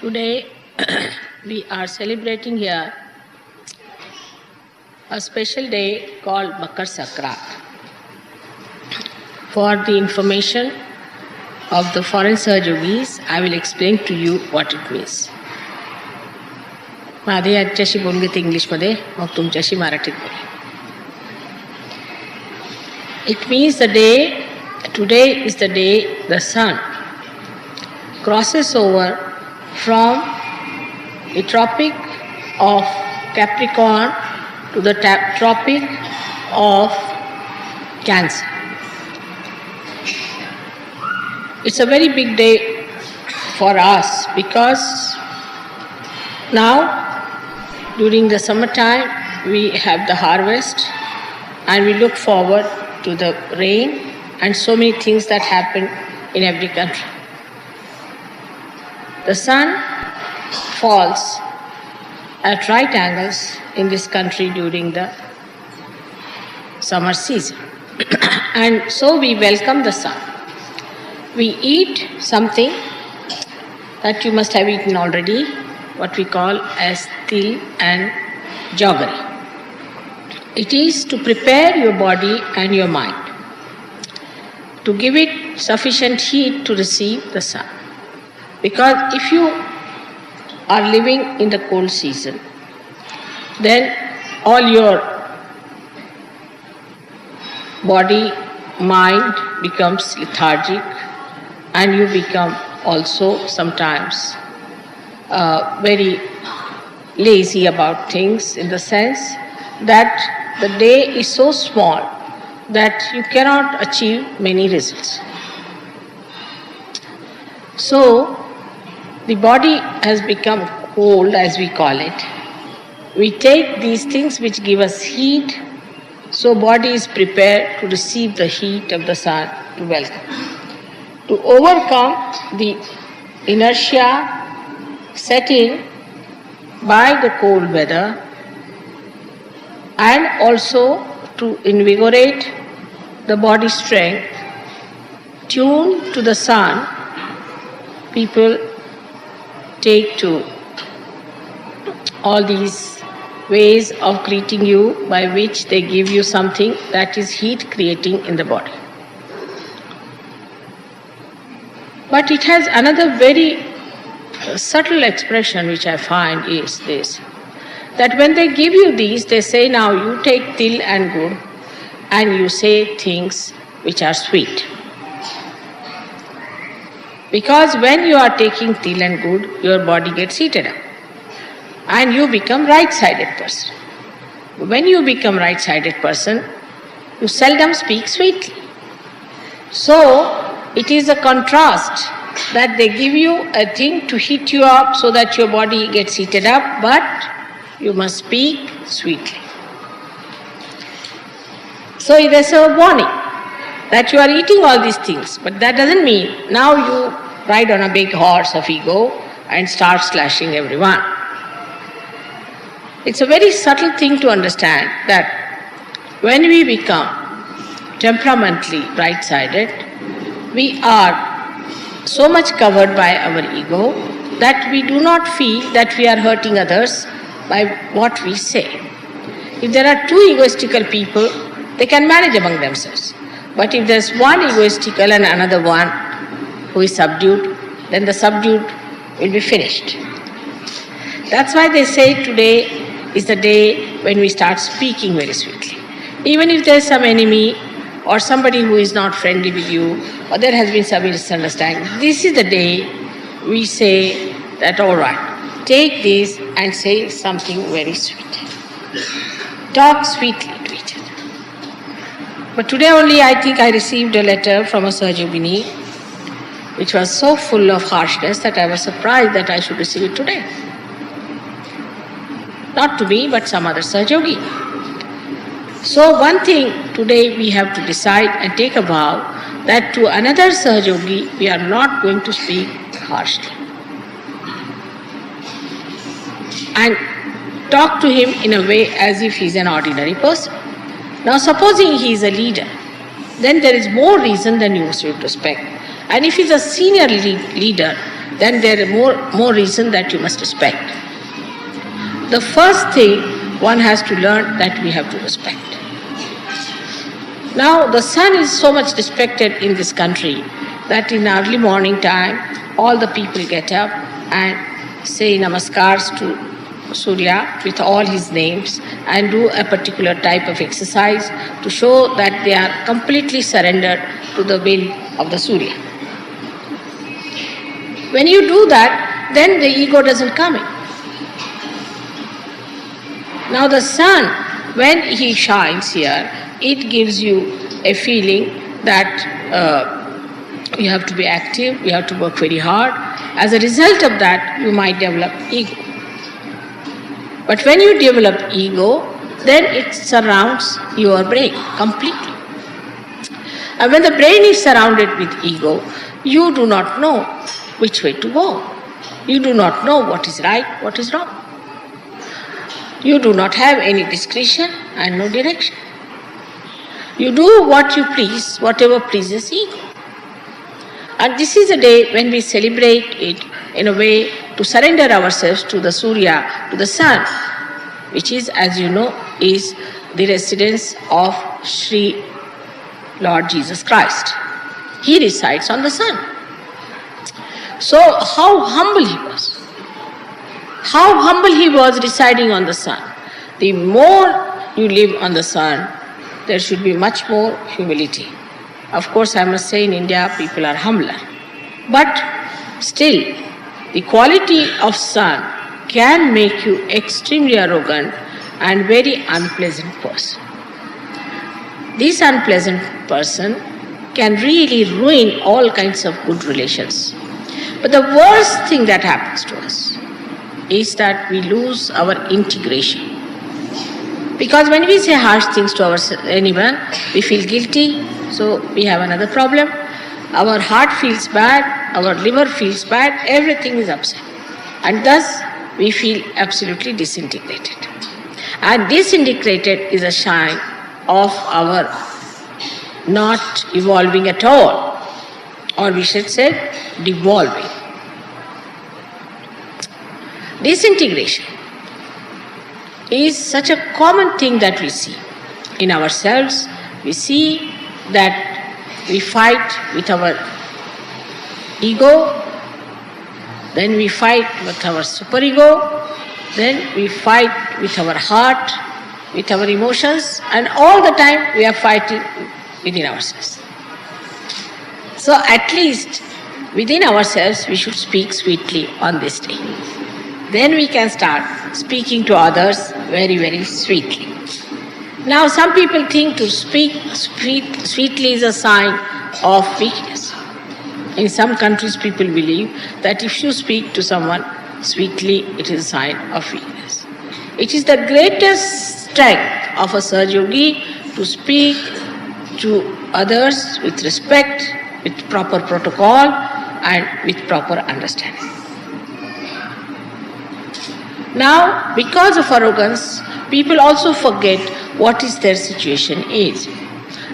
Today we are celebrating here a special day called Makar Sakranti. For the information of the foreign Sahaja Yogis, I will explain to you what it means. माझे आजच्याशी बोलून घेते इंग्लिशमध्ये, मग तुमच्याशी मराठीत बोलेन. It means today is the day the sun crosses over from the Tropic of Capricorn to the Tropic of Cancer. It's a very big day for us because now during the summertime we have the harvest and we look forward to the rain and so many things that happen in every country. The sun falls at right angles in this country during the summer season. And so we welcome the sun. We eat something that you must have eaten already, what we call as til and jaggery. It is to prepare your body and your mind, to give it sufficient heat to receive the sun. Because if you are living in the cold season, then all your body, mind becomes lethargic and you become also sometimes very lazy about things, in the sense that the day is so small that you cannot achieve many results. So the body has become cold, as we call it. We take these things which give us heat, so body is prepared to receive the heat of the sun, to welcome. To overcome the inertia set in by the cold weather and also to invigorate the body strength, tuned to the sun, people take to all these ways of greeting you by which they give you something that is heat creating in the body. But it has another very subtle expression which I find is this, that when they give you these, they say, now you take til and gur and you say things which are sweet. Because when you are taking til and gur, your body gets heated up and you become right-sided person. When you become right-sided person, you seldom speak sweetly. So it is a contrast that they give you a thing to heat you up so that your body gets heated up, but you must speak sweetly. So there's a warning that you are eating all these things, but that doesn't mean now you ride on a big horse of ego and start slashing everyone. It's a very subtle thing to understand that when we become temperamentally right-sided, we are so much covered by our ego that we do not feel that we are hurting others by what we say. If there are two egoistical people, they can manage among themselves. But if there's one egoistical and another one who is subdued, then the subdued will be finished. That's why they say today is the day when we start speaking very sweetly. Even if there's some enemy or somebody who is not friendly with you, or there has been some misunderstanding, this is the day we say that, all right, take this and say something very sweet. Talk sweetly to each other. But today only I think I received a letter from a Sahaja Yogini which was so full of harshness that I was surprised that I should receive it today. Not to me, but some other Sahaja Yogi. So one thing today we have to decide and take a vow that to another Sahaja Yogi we are not going to speak harshly. And talk to him in a way as if he is an ordinary person. Now supposing he is a leader, then there is more reason than you should respect. And if he is a senior leader, then there is more reason that you must respect. The first thing one has to learn that we have to respect. Now the sun is so much respected in this country that in early morning time all the people get up and say namaskars to Surya with all his names and do a particular type of exercise to show that they are completely surrendered to the will of the Surya. When you do that, then the ego doesn't come in. Now the sun, when he shines here, it gives you a feeling that you have to be active, you have to work very hard. As a result of that, you might develop ego. But when you develop ego, then it surrounds your brain completely. And when the brain is surrounded with ego, you do not know which way to go. You do not know what is right, what is wrong. You do not have any discretion and no direction. You do what you please, whatever pleases ego. And this is a day when we celebrate it in a way to surrender ourselves to the Surya, to the sun, which is, as you know, is the residence of Sri Lord Jesus Christ. He resides on the sun. So how humble he was. How humble he was residing on the sun. The more you live on the sun, there should be much more humility. Of course, I must say in India, people are humbler. But still, the quality of sun can make you extremely arrogant and very unpleasant person. This unpleasant person can really ruin all kinds of good relations. But the worst thing that happens to us is that we lose our integration. Because when we say harsh things to anyone, we feel guilty, so we have another problem. Our heart feels bad, our liver feels bad, everything is upset. And thus, we feel absolutely disintegrated. And disintegrated is a sign of our not evolving at all, or we should say, devolving. Disintegration is such a common thing that we see in ourselves. We see that we fight with our ego, then we fight with our superego, then we fight with our heart, with our emotions, and all the time we are fighting within ourselves. So at least within ourselves we should speak sweetly on this day. Then we can start speaking to others very, very sweetly. Now some people think to speak sweetly is a sign of weakness. In some countries people believe that if you speak to someone sweetly, it is a sign of weakness. It is the greatest strength of a Sahaja Yogi to speak to others with respect, with proper protocol and with proper understanding. Now, because of arrogance, people also forget what is their situation is.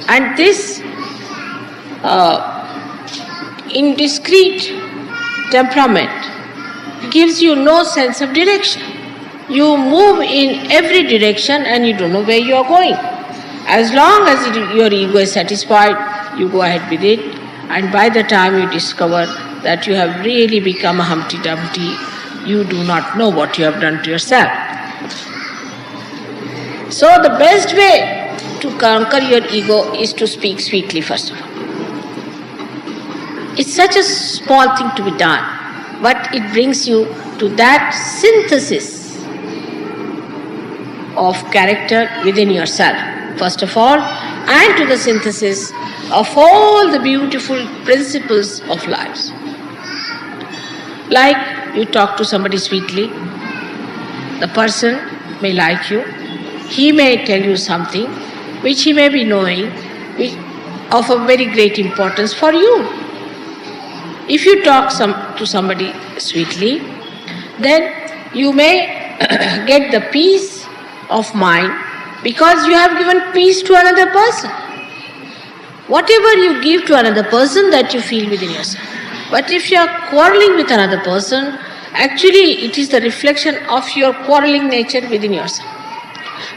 And this indiscreet temperament gives you no sense of direction. You move in every direction and you don't know where you are going. As long as your ego is satisfied, you go ahead with it, and by the time you discover that you have really become a Humpty Dumpty, you do not know what you have done to yourself. So the best way to conquer your ego is to speak sweetly first of all. It's such a small thing to be done, but it brings you to that synthesis of character within yourself, first of all, and to the synthesis of all the beautiful principles of life. Like you talk to somebody sweetly, the person may like you, he may tell you something which he may be knowing of a very great importance for you. If you talk to somebody sweetly, then you may get the peace of mind because you have given peace to another person. Whatever you give to another person, that you feel within yourself. But if you are quarreling with another person, actually it is the reflection of your quarreling nature within yourself.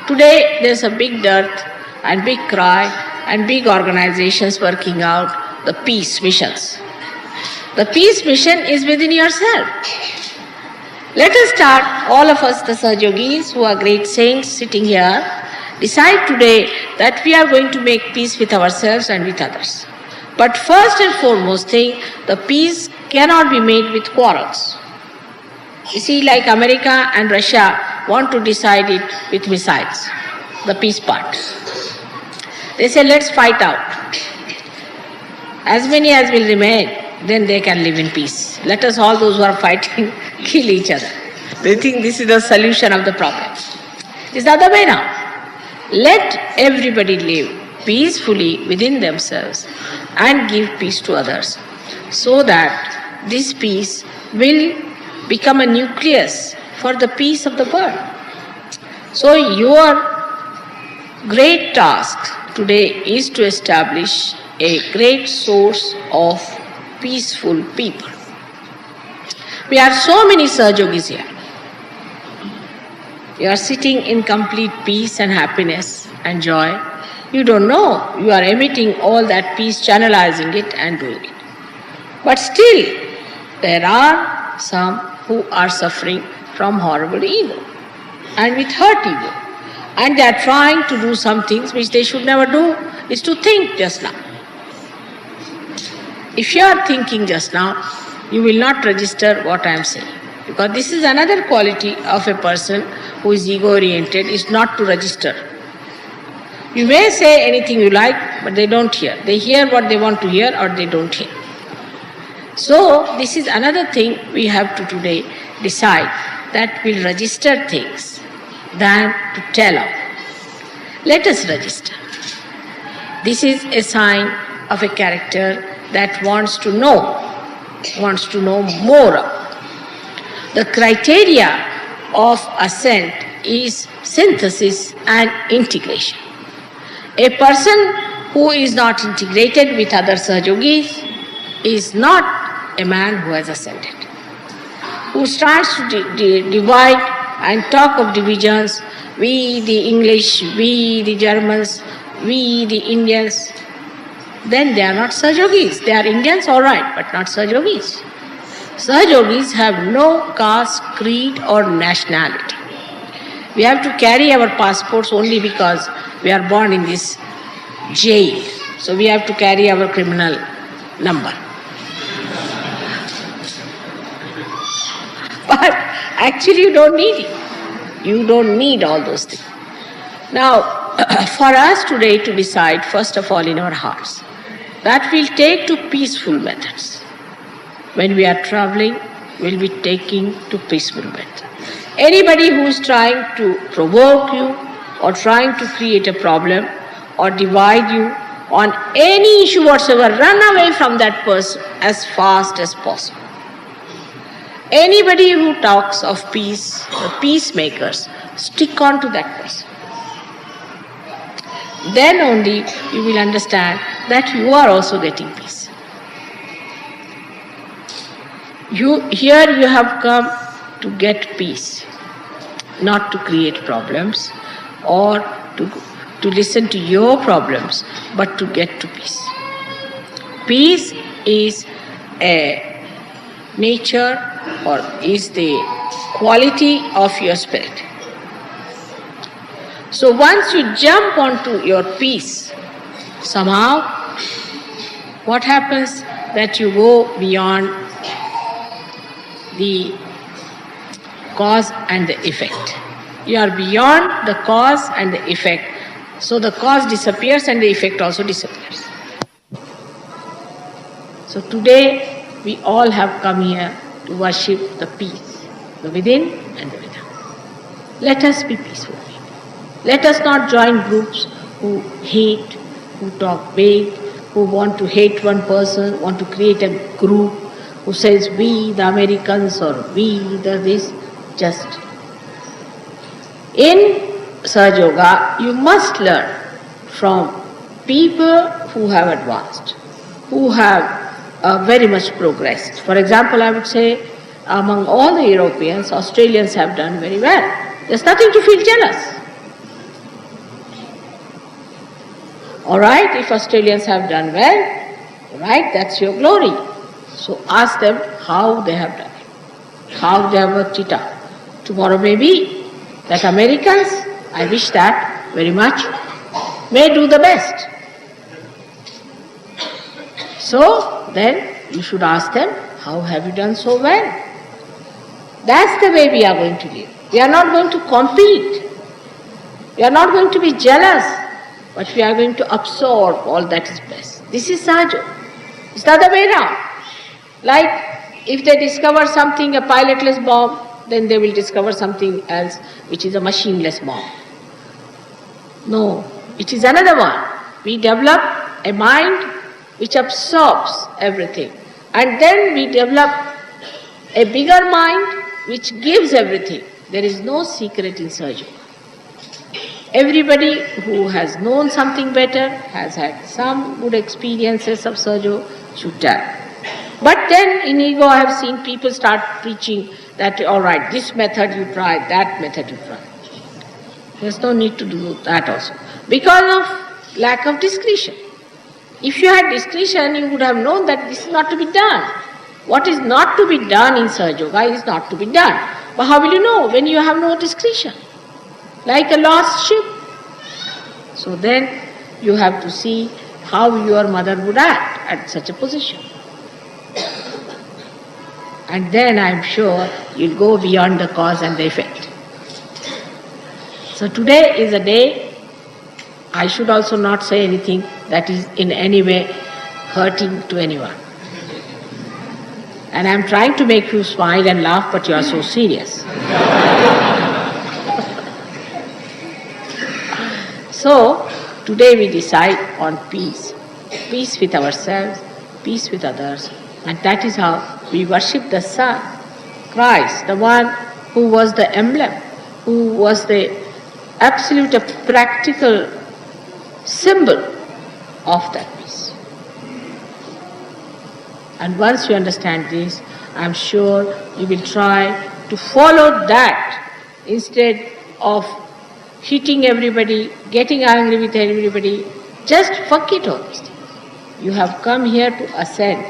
Today there is a big dearth and big cry and big organizations working out the peace missions. The peace mission is within yourself. Let us start, all of us, the Sahaja Yogis, who are great saints sitting here, decide today that we are going to make peace with ourselves and with others. But first and foremost thing, the peace cannot be made with quarrels. You see, like America and Russia want to decide it with missiles, the peace part. They say, let's fight out. As many as will remain, then they can live in peace. Let us, all those who are fighting, kill each other. They think this is the solution of the problem. It's the other way now. Let everybody live peacefully within themselves and give peace to others, so that this peace will become a nucleus for the peace of the world. So your great task today is to establish a great source of peaceful people. We have so many Sahaja Yogis here. You are sitting in complete peace and happiness and joy. You don't know. You are emitting all that peace, channelizing it and doing it. But still, there are some who are suffering from horrible ego and with hurt ego. And they are trying to do some things which they should never do, is to think just now. If you are thinking just now, you will not register what I am saying. Because this is another quality of a person who is ego-oriented, is not to register. You may say anything you like, but they don't hear. They hear what they want to hear or they don't hear. So, this is another thing we have to today decide, that we'll register things than to tell of. Let us register. This is a sign of a character that wants to know more of. The criteria of assent is synthesis and integration. A person who is not integrated with other Sahaja Yogis is not a man who has ascended. Who starts to divide and talk of divisions, we the English, we the Germans, we the Indians, then they are not Sahaja Yogis. They are Indians, all right, but not Sahaja Yogis. Sahaja Yogis have no caste, creed or nationality. We have to carry our passports only because we are born in this jail. So we have to carry our criminal number. But actually you don't need it. You don't need all those things. Now, for us today to decide, first of all in our hearts, that we'll take to peaceful methods. When we are traveling, we'll be taking to peaceful methods. Anybody who is trying to provoke you or trying to create a problem or divide you on any issue whatsoever, run away from that person as fast as possible. Anybody who talks of peace, the peacemakers, stick on to that person. Then only you will understand that you are also getting peace. Here you have come to get peace, not to create problems or to listen to your problems, but to get to peace. Peace is a nature or is the quality of your spirit. So once you jump onto your peace, somehow what happens that you go beyond the cause and the effect. You are beyond the cause and the effect. So the cause disappears and the effect also disappears. So today we all have come here to worship the peace, the within and the without. Let us be peaceful people. Let us not join groups who hate, who talk big, who want to hate one person, want to create a group who says we the Americans or we the this. Just in Sahaja Yoga, you must learn from people who have advanced, who have very much progressed. For example, I would say among all the Europeans, Australians have done very well. There's nothing to feel jealous. All right, if Australians have done well, all right, that's your glory. So ask them how they have done it, how they have worked it out. Tomorrow maybe that Americans, I wish that very much, may do the best. So then you should ask them, how have you done so well? That's the way we are going to live. We are not going to compete. We are not going to be jealous, but we are going to absorb all that is best. This is Sahaja. It's the other way around. Like if they discover something, a pilotless bomb, then they will discover something else which is a machineless bomb. No, it is another one. We develop a mind which absorbs everything. And then we develop a bigger mind which gives everything. There is no secret in surgery. Everybody who has known something better, has had some good experiences of surgery, should tell. But then in ego I have seen people start preaching that, all right, this method you try, that method you try. There's no need to do that also. Because of lack of discretion. If you had discretion, you would have known that this is not to be done. What is not to be done in Sahaja Yoga is not to be done. But how will you know when you have no discretion? Like a lost sheep. So then you have to see how your mother would act at such a position. And then I am sure you'll go beyond the cause and the effect. So today is a day, I should also not say anything that is in any way hurting to anyone. And I am trying to make you smile and laugh, but you are so serious. So today we decide on peace. Peace with ourselves, peace with others. And that is how we worship the Son, Christ, the one who was the emblem, who was the absolute practical symbol of that peace. And once you understand this, I am sure you will try to follow that instead of hitting everybody, getting angry with everybody. Just forget all these things. You have come here to ascend.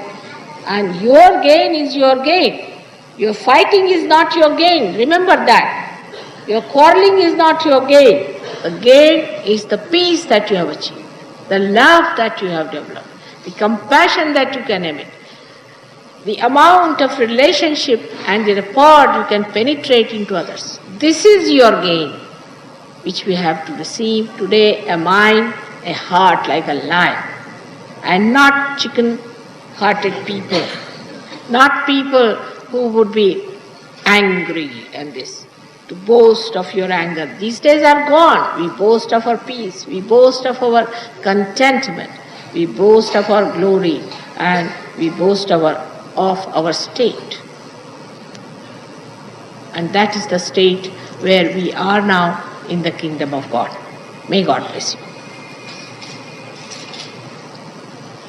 And your gain is your gain. Your fighting is not your gain. Remember that. Your quarreling is not your gain. The gain is the peace that you have achieved, the love that you have developed, the compassion that you can emit, the amount of relationship and the rapport you can penetrate into others. This is your gain, which we have to receive today, a mind, a heart like a lion, and not chicken-hearted people, not people who would be angry and this, to boast of your anger. These days are gone. We boast of our peace, we boast of our contentment, we boast of our glory, and we boast of our state. And that is the state where we are now in the kingdom of God. May God bless you.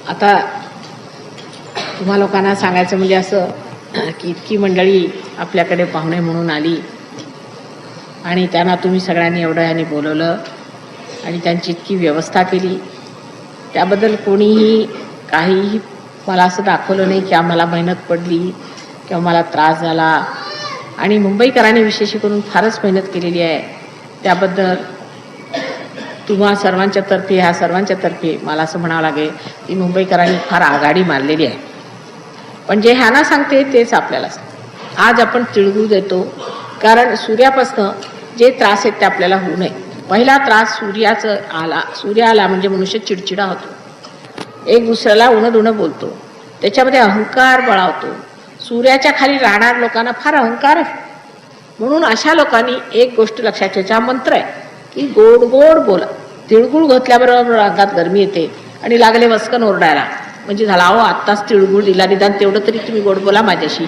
आता तुम्हा लोकांना सांगायचं म्हणजे असं की इतकी मंडळी आपल्याकडे पाहुणे म्हणून आली आणि त्यांना तुम्ही सगळ्यांनी एवढं याने बोलवलं आणि त्यांची इतकी व्यवस्था केली, त्याबद्दल कोणीही काहीही मला असं दाखवलं नाही की आम्हाला मेहनत पडली किंवा मला त्रास झाला. आणि मुंबईकरांनी विशेष करून फारच मेहनत केलेली आहे. त्याबद्दल तुम्हा सर्वांच्या तर्फे, ह्या सर्वांच्या तर्फे मला असं म्हणावं लागेल की मुंबईकरांनी फार आघाडी मारलेली आहे. पण जे ह्यांना सांगते तेच आपल्याला सांगते. आज आपण तिळगुळ देतो कारण सूर्यापासून जे त्रास आहेत ते आपल्याला होऊ नये. पहिला त्रास सूर्य आला म्हणजे मनुष्य चिडचिडा होतो, एक दुसऱ्याला उणं बोलतो, त्याच्यामध्ये अहंकार बळावतो. सूर्याच्या खाली राहणाऱ्या लोकांना फार अहंकार आहे. म्हणून अशा लोकांनी एक गोष्ट लक्षात ठेवायचा मंत्र आहे की गोड गोड बोला. तिळगुळ घातल्याबरोबर अंगात गरमी येते आणि लागले वस्कन ओरडायला, म्हणजे झाला अहो आत्ताच तिळगुळ दिला, निदान तेवढं तरी तुम्ही गोड बोला माझ्याशी.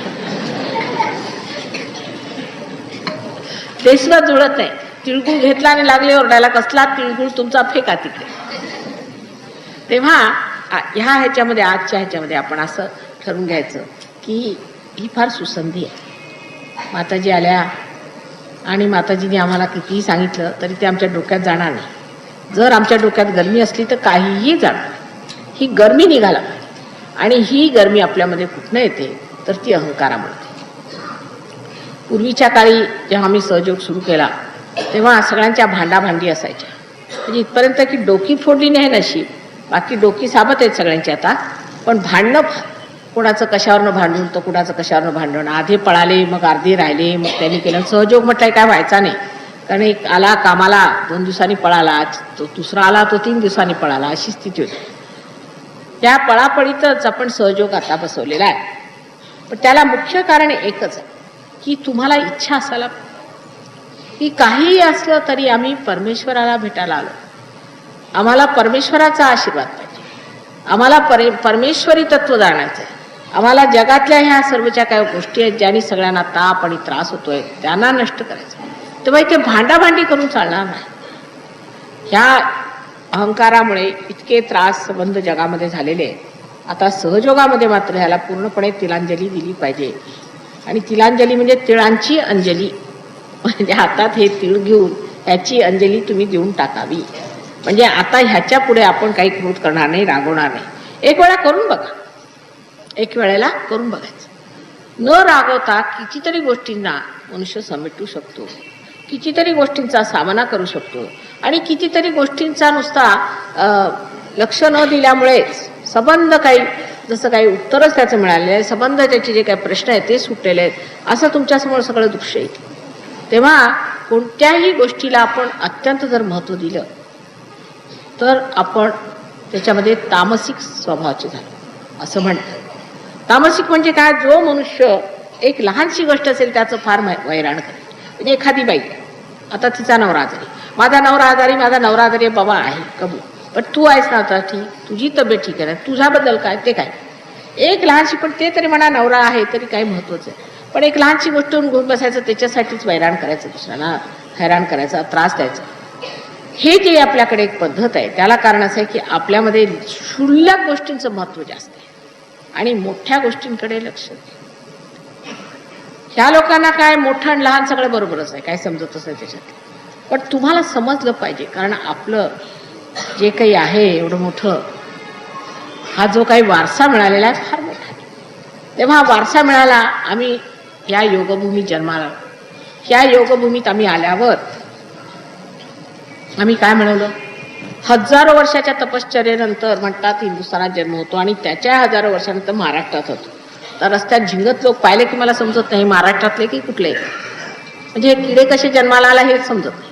ते सुद्धा जुळत नाही. तिळगुळ घेतला आणि लागले ओरडायला, कसला तिळगुळ तुमचा, फेका तिकडे. तेव्हा ह्याच्यामध्ये आजच्या ह्याच्यामध्ये आपण असं ठरवून घ्यायचं की ही फार सुसंधी आहे. माताजी आल्या आणि माताजीने आम्हाला कितीही सांगितलं तरी ते आमच्या डोक्यात जाणार नाही. जर आमच्या डोक्यात गरमी असली तर काहीही जाणार. ही गरमी निघाला आणि ही गरमी आपल्यामध्ये कुठनं येते तर ती अहंकारामुळे. पूर्वीच्या काळी जेव्हा आम्ही सहयोग सुरू केला तेव्हा सगळ्यांच्या भांडाभांडी असायच्या. म्हणजे इथपर्यंत की डोकी फोडली नाही नशी, बाकी डोकी साबत आहेत सगळ्यांची आता. पण भांडणं, कोणाचं कशावरनं भांडून तर कुणाचं कशावरनं भांडण. आधे पळाले मग अर्धे राहिले, मग त्यांनी केलं. सहयोग म्हटलं काय व्हायचा नाही, कारण एक आला कामाला 2 दिवसांनी पळाला, तो दुसरा आला तो 3 दिवसांनी पळाला, अशी स्थिती होती. त्या पळापळीतच आपण सहयोग आता बसवलेला आहे. पण त्याला मुख्य कारण एकच आहे की तुम्हाला इच्छा असायला की काहीही असलं तरी आम्ही परमेश्वराला भेटायला आलो. आम्हाला परमेश्वराचा आशीर्वाद पाहिजे, आम्हाला परमेश्वरी तत्व जाणायचं आहे. आम्हाला जगातल्या ह्या सर्वच्या काही गोष्टी आहेत ज्यांनी सगळ्यांना ताप आणि त्रास होतोय त्यांना नष्ट करायचं. तेव्हा इथे भांडाभांडी करून चालणार नाही. ह्या अहंकारामुळे इतके त्रास संबंध जगामध्ये झालेले आहेत. आता सहयोगामध्ये मात्र ह्याला पूर्णपणे तिलांजली दिली पाहिजे. आणि तिलांजली म्हणजे तिळांची अंजली, म्हणजे हातात हे तीळ घेऊन ह्याची अंजली तुम्ही देऊन टाकावी. म्हणजे आता ह्याच्या पुढे आपण काही क्रोध करणार नाही, रागवणार नाही. एक वेळा करून बघा, एक वेळेला करून बघायचं. न रागवता कितीतरी गोष्टींना मनुष्य समेटू शकतो, कितीतरी गोष्टींचा सामना करू शकतो. आणि कितीतरी गोष्टींचा नुसता लक्ष न दिल्यामुळेच संबंध काही, जसं काही उत्तरच त्याचं मिळालेलं आहे, संबंध त्याचे जे काही प्रश्न आहेत ते सुटलेले आहेत, असं तुमच्यासमोर सगळं दृश्य येईल. तेव्हा कोणत्याही गोष्टीला आपण अत्यंत जर महत्त्व दिलं तर आपण त्याच्यामध्ये तामसिक स्वभावाचे झालो असं म्हणतात. तामसिक म्हणजे काय, जो मनुष्य एक लहानशी गोष्ट असेल त्याचं फार वैराण करेल. म्हणजे एखादी बाई, आता तिचा नवरा आजारी, माझा नवरा आजारी, माझा नवरा आजारी, बाबा आहे कबूल, पण तू आहेस ना आता ठीक, तुझी तब्येत ठीक आहे ना, तुझ्याबद्दल काय ते काय. एक लहानशी, पण ते तरी म्हणा नवरा आहे तरी काही महत्त्वाचं आहे. पण एक लहानशी गोष्ट घेऊन बसायचं, त्याच्यासाठीच वैराण करायचं, दुसऱ्यांना हैराण करायचा, त्रास द्यायचा. हे जे आपल्याकडे एक पद्धत आहे त्याला कारण असं आहे की आपल्यामध्ये क्षुल्लक गोष्टींचं महत्त्व जास्त आहे आणि मोठ्या गोष्टींकडे लक्ष. ह्या लोकांना काय मोठं आणि लहान सगळं बरोबरच आहे, काय समजतच नाही त्याच्यात. पण तुम्हाला समजलं पाहिजे, कारण आपलं जे काही आहे एवढं मोठं, हा जो काही वारसा मिळालेला आहे फार मोठा आहे. तेव्हा वारसा मिळाला, आम्ही या योगभूमीत जन्माला, ह्या योगभूमीत आम्ही आल्यावर आम्ही काय मिळवलं, हजारो वर्षाच्या तपश्चर्येनंतर म्हणतात हिंदुस्थानात जन्म होतो आणि त्याच्या हजारो वर्षानंतर महाराष्ट्रात होतो. तर रस्त्यात झिंगत लोक पाहिले की मला समजत नाही महाराष्ट्रातले की कुठले, म्हणजे हे किडे कसे जन्माला आला हे समजत नाही.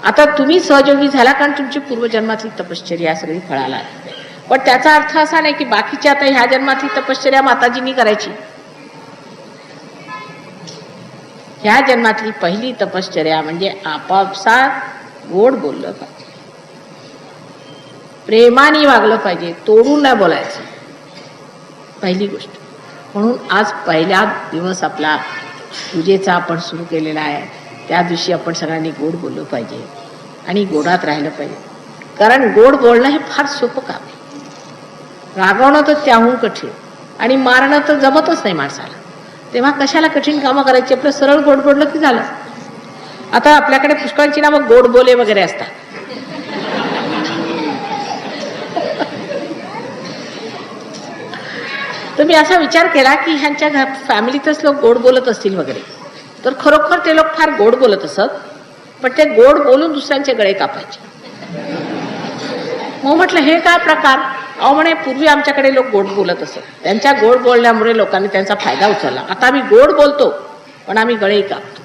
आता तुम्ही सहयोगी झाला कारण तुमची पूर्वजन्मातली तपश्चर्या सगळी फळाला आहे. पण त्याचा अर्थ असा नाही की बाकीची आता ह्या जन्मातली तपश्चर्या माताजींनी करायची. ह्या जन्मातली पहिली तपश्चर्या म्हणजे आपापसात गोड बोललं पाहिजे, प्रेमाने वागलं पाहिजे, तोडून नाही बोलायचं, पहिली गोष्ट. म्हणून आज पहिला दिवस आपला पूजेचा आपण सुरू केलेला आहे. त्या दिवशी आपण सगळ्यांनी गोड बोललं पाहिजे आणि गोडात राहिलं पाहिजे. कारण गोड बोलणं हे फार सोपं काम आहे. रागवणं तर त्याहून कठीण आणि मारणं तर जमतच नाही माणसाला. तेव्हा कशाला कठीण कामं करायची, आपलं सरळ गोड बोललं की झालं. आता आपल्याकडे पुष्कळांची नावं गोड बोले वगैरे असतात. तर मी असा विचार केला की ह्यांच्या फॅमिलीतच लोक गोड बोलत असतील वगैरे, तर खरोखर ते लोक फार गोड बोलत असत, पण ते गोड बोलून दुसऱ्यांचे गळे कापायचे. मग म्हटलं हे काय प्रकार. अहो म्हणे पूर्वी आमच्याकडे लोक गोड बोलत असत, त्यांच्या गोड बोलण्यामुळे लोकांनी त्यांचा फायदा उचलला. आता आम्ही गोड बोलतो पण आम्ही गळे कापतो.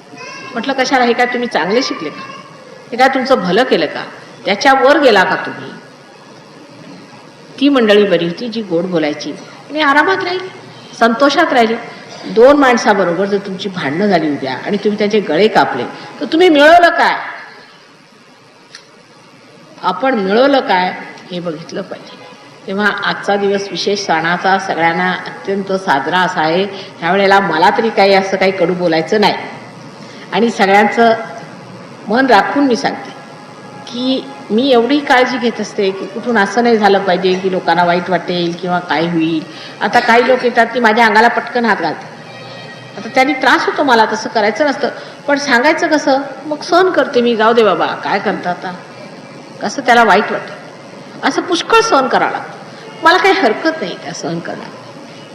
म्हटलं कशाला, हे काय तुम्ही चांगले शिकले का, हे काय तुमचं भलं केलं का, त्याच्यावर गेला का तुम्ही. ती मंडळी बरी होती जी गोड बोलायची आणि आरामात राहिली, संतोषात राहिली. 2 माणसाबरोबर जर तुमची भांडणं झाली उद्या आणि तुम्ही त्यांचे गळे कापले तर तुम्ही मिळवलं काय, आपण मिळवलं काय हे बघितलं पाहिजे. तेव्हा आजचा दिवस विशेष सणाचा सगळ्यांना अत्यंत साजरा असा आहे. ह्यावेळेला मला तरी काही असं काही कडू बोलायचं नाही आणि सगळ्यांचं मन राखून मी सांगते की मी एवढी काळजी घेत असते की कुठून असं नाही झालं पाहिजे की लोकांना वाईट वाटेल किंवा काय होईल. आता काही लोक येतात ती माझ्या अंगाला पटकन हात घालतात. आता त्यांनी त्रास होतो, मला तसं करायचं नसतं, पण सांगायचं कसं, मग सहन करते मी, जाऊ दे बाबा काय करता आता, कसं त्याला वाईट वाटतं असं पुष्कळ सहन करावं लागतं. मला काही हरकत नाही त्या सहन करण्यात,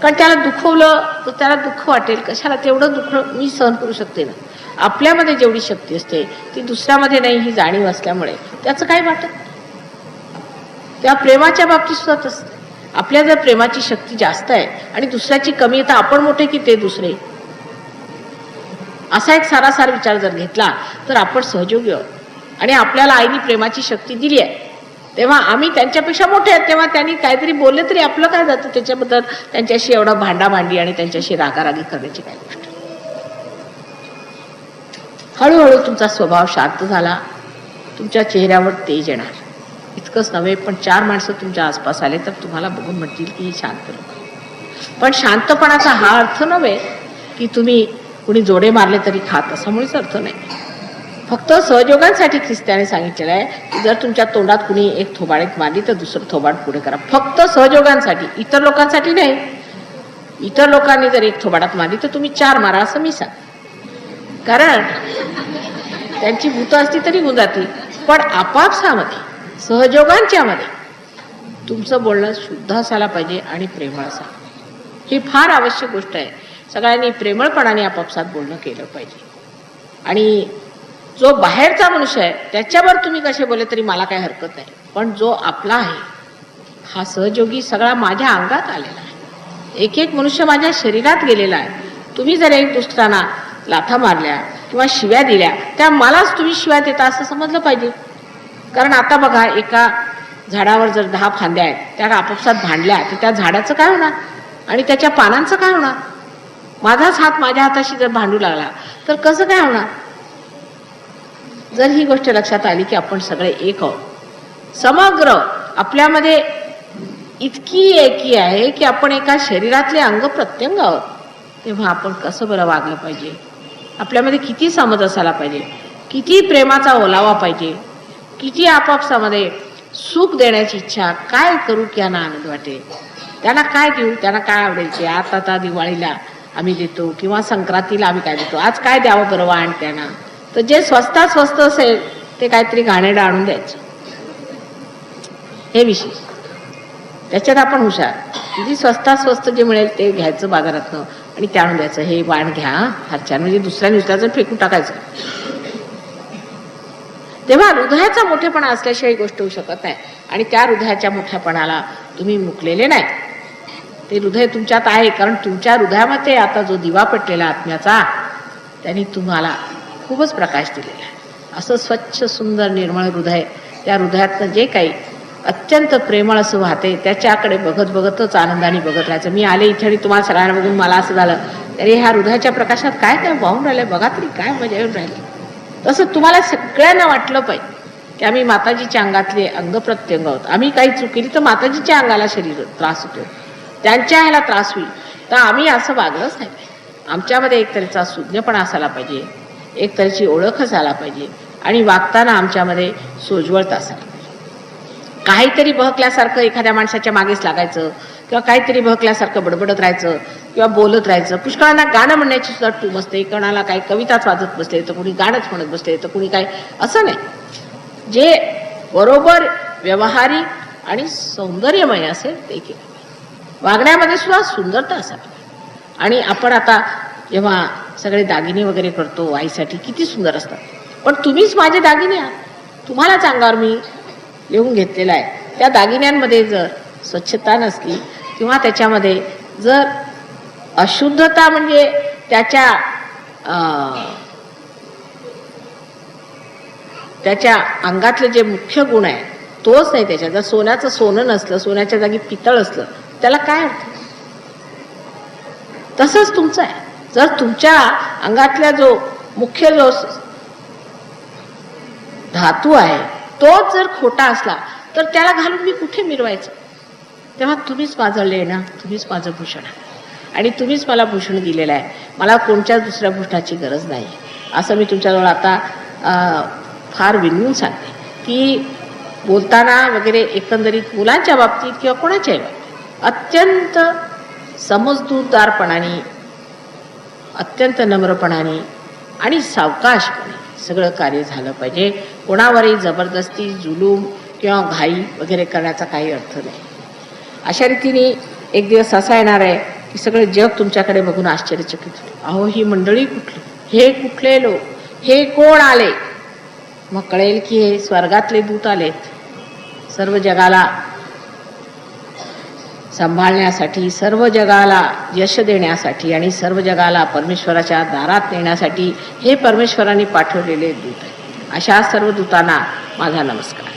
कारण त्याला दुखवलं तर त्याला दुःख वाटेल, कशाला तेवढं दुःख मी सहन करू शकते ना. आपल्यामध्ये जेवढी शक्ती असते ती दुसऱ्यामध्ये नाही, ही जाणीव असल्यामुळे त्याचं काही वाटत. त्या प्रेमाच्या बाबतीत सुद्धा असते. आपल्या जर प्रेमाची शक्ती जास्त आहे आणि दुसऱ्याची कमी, तर आपण मोठे की ते दुसरे, असा एक सारासार विचार जर घेतला तर आपण सहयोगी आहोत. आणि आपल्याला आईने प्रेमाची शक्ती दिली आहे तेव्हा आम्ही त्यांच्यापेक्षा मोठे आहेत, तेव्हा त्यांनी काहीतरी बोलले तरी आपलं काय जातं त्याच्याबद्दल, त्यांच्याशी एवढा भांडाभांडी आणि त्यांच्याशी रागारागी करण्याची काय गोष्ट. हळूहळू तुमचा स्वभाव शांत झाला, तुमच्या चेहऱ्यावर तेज येणार. इतकंच नव्हे, पण 4 माणसं तुमच्या आसपास आले तर तुम्हाला बघून म्हणतील की शांत लोक. पण शांतपणाचा हा अर्थ नव्हे की तुम्ही कुणी जोडे मारले तरी खात, असा मुळीच अर्थ नाही. फक्त सहयोगांसाठी ख्रिस्त्याने सांगितलेलं आहे की जर तुमच्या तोंडात कुणी एक थोबाडीत मारली तर दुसरं थोबाड पुढे करा. फक्त सहयोगांसाठी, इतर लोकांसाठी नाही. इतर लोकांनी जर एक थोबाडात मारली तर तुम्ही 4 मारा असं मी सांग, कारण त्यांची भूत असती तरी होऊन जातील. पण आपापसामध्ये, सहयोगांच्या मध्ये तुमचं बोलणं शुद्ध असायला पाहिजे आणि प्रेमळ असावं. ही फार आवश्यक गोष्ट आहे. सगळ्यांनी प्रेमळपणाने आपापसात बोलणं केलं पाहिजे. आणि जो बाहेरचा मनुष्य आहे त्याच्यावर तुम्ही कसे बोलले तरी मला काही हरकत नाही, पण जो आपला आहे हा सहयोगी सगळा माझ्या अंगात आलेला आहे. एक एक मनुष्य माझ्या शरीरात गेलेला आहे. तुम्ही जर एक दुसऱ्यांना लाथा मारल्या किंवा शिव्या दिल्या, त्या मलाच तुम्ही शिव्या देता असं समजलं पाहिजे. कारण आता बघा, एका झाडावर जर 10 फांद्या आहेत, त्या आपापसात भांडल्या तर त्या झाडाचं काय होणार आणि त्याच्या पानांचं काय होणार. माझाच हात माझ्या हाताशी जर भांडू लागला तर कसं काय होणार. जर ही गोष्ट लक्षात आली की आपण सगळे एक आहोत, समग्र आपल्यामध्ये इतकी एकी आहे की आपण एका शरीरातले अंग प्रत्यंग आहोत, तेव्हा आपण कसं बरं वागलं पाहिजे. आपल्यामध्ये किती समज असायला पाहिजे, किती प्रेमाचा ओलावा पाहिजे, किती आपापसामध्ये सुख देण्याची इच्छा. काय करू की यांना आनंद वाटेल, त्यांना काय देऊ, त्यांना काय आवडेल ते. आता दिवाळीला आम्ही देतो किंवा संक्रांतीला आम्ही काय देतो, आज काय द्यावं बरं वाण त्यांना. तर जे स्वस्तात स्वस्त असेल ते काहीतरी घाणेरडं आणून द्यायचं, हे विशेष. त्याच्यात आपण हुशार. किती स्वस्तात स्वस्त जे मिळेल ते घ्यायचं बाजारातनं आणि ते आणून द्यायचं. हे वाण घ्या हरच्यान, म्हणजे दुसऱ्या नुसत्याचं फेकून टाकायचं. तेव्हा हृदयाचा मोठेपणा असल्याशिवाय गोष्ट होऊ शकत नाही. आणि त्या हृदयाच्या मोठ्यापणाला तुम्ही मुकलेले नाही. ते हृदय तुमच्यात आहे, कारण तुमच्या हृदयामध्ये आता जो दिवा पेटलेला आत्म्याचा, त्यांनी तुम्हाला खूपच प्रकाश दिलेला आहे. असं स्वच्छ सुंदर निर्मळ हृदय, त्या हृदयातनं जे काही अत्यंत प्रेमळ असं वाहते, त्याच्याकडे बघत बघतच आनंदाने बघत राहायचं. मी आले इथे आणि तुम्हाला सगळ्यांना बघून मला असं झालं, तरी ह्या हृदयाच्या प्रकाशात काय काय वाहून राहिलंय बघा तरी, काय मजा येऊन राहिली. तसं तुम्हाला सगळ्यांना वाटलं पाहिजे की आम्ही माताजीच्या अंगातले अंग प्रत्यंग आहोत. आम्ही काही चूक केली तर माताजीच्या अंगाला शरीर त्रास होतो, त्यांच्या ह्याला त्रास होईल, तर आम्ही असं वागलंच नाही. आमच्यामध्ये एक तऱ्हेचा सुज्ञपणा असायला पाहिजे, एक तऱ्हेची ओळख असायला पाहिजे आणि वागताना आमच्यामध्ये सोज्वळता असायला पाहिजे. काहीतरी बहकल्यासारखं एखाद्या माणसाच्या मागेच लागायचं किंवा काहीतरी बहकल्यासारखं बडबडत राहायचं किंवा बोलत राहायचं. पुष्कळांना गाणं म्हणण्याची सुद्धा टूम असते, कोणाला काही कविताच वाजत बसले तर कुणी गाणंच म्हणत बसले तर कुणी काय, असं नाही. जे बरोबर व्यवहारिक आणि सौंदर्यमय असेल ते केलं. वागण्यामध्ये सुद्धा सुंदरता असावी. आणि आपण आता जेव्हा सगळे दागिने वगैरे करतो आईसाठी, किती सुंदर असतात, पण तुम्हीच माझे दागिने आहात. तुम्हालाच अंगावर मी लिहून घेतलेला आहे. त्या दागिन्यांमध्ये जर स्वच्छता नसली किंवा त्याच्यामध्ये जर अशुद्धता, म्हणजे त्याच्या अंगातले जे मुख्य गुण आहे तोच नाही त्याच्यात. जर सोन्याचं सोनं नसलं, सोन्याच्या जागी पितळ असलं, त्याला काय अर्थ. तसंच तुमचं आहे. जर तुमच्या अंगातल्या जो मुख्य जो धातू आहे तोच जर खोटा असला तर त्याला घालून मी कुठे मिरवायचं. तेव्हा तुम्हीच माझं लेणं, तुम्हीच माझं भूषण आहे आणि तुम्हीच मला भूषण दिलेलं आहे. मला कोणत्याच दुसऱ्या भूषणाची गरज नाही. असं मी तुमच्याजवळ आता फार विनवून सांगते की बोलताना वगैरे एकंदरीत मुलांच्या बाबतीत किंवा कोणाच्याही बाबतीत अत्यंत समजूतदारपणाने, अत्यंत नम्रपणाने आणि सावकाशपणे सगळं कार्य झालं पाहिजे. कोणावरही जबरदस्ती, जुलूम किंवा घाई वगैरे करण्याचा काही अर्थ नाही. अशा रीतीने एक दिवस असा येणार आहे की सगळं जग तुमच्याकडे बघून आश्चर्यचकित होईल. अहो, ही मंडळी कुठली, हे कुठले लोक, हे कोण आले? मग कळेल की हे स्वर्गातले दूत आलेत, सर्व जगाला सांभाळण्यासाठी, सर्व जगाला यश देण्यासाठी आणि सर्व जगाला परमेश्वराच्या दारात नेण्यासाठी हे परमेश्वराने पाठवलेले दूत आहेत. अशा सर्व दूतांना माझा नमस्कार.